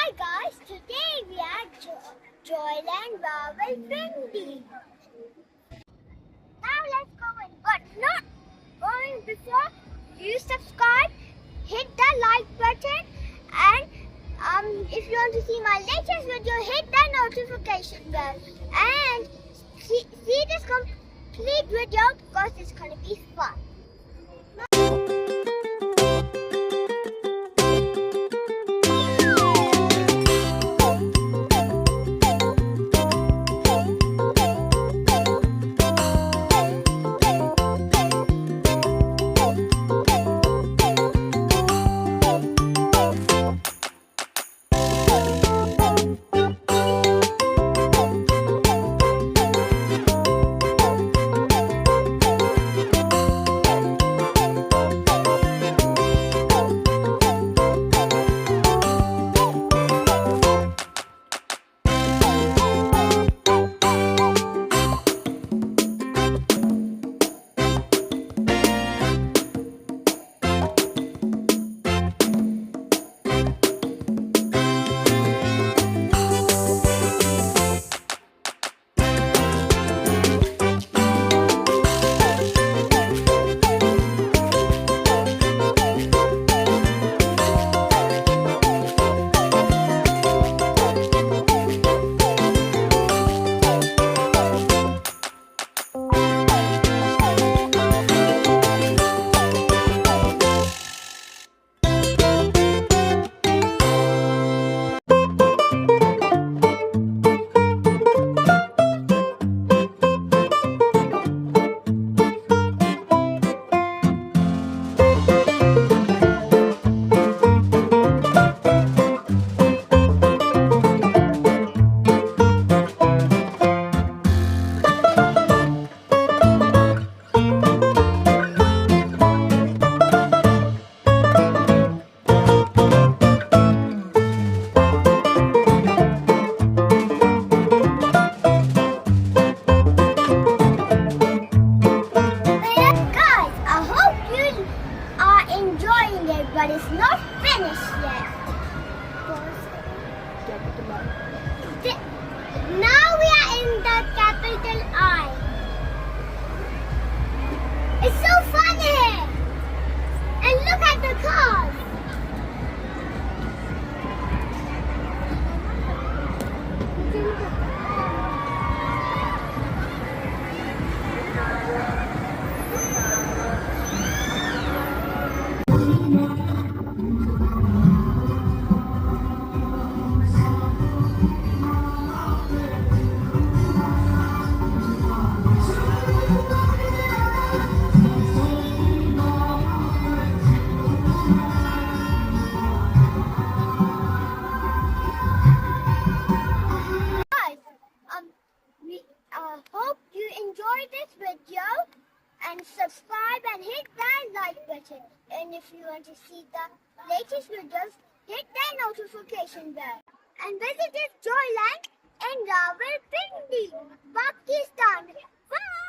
Hi guys, today we are at Joyland Rawalpindi. Now let's go in, but not going before you subscribe, hit the like button, and if you want to see my latest video, hit the notification bell and see this complete video because it's gonna be fun. But it's not finished yet. Now we are in the capital I. It's so fun here. And look at the cars. Hope you enjoyed this video and subscribe and hit that like button. And if you want to see the latest videos, hit that notification bell. And visit this Joyland in Rawalpindi, Pakistan. Bye!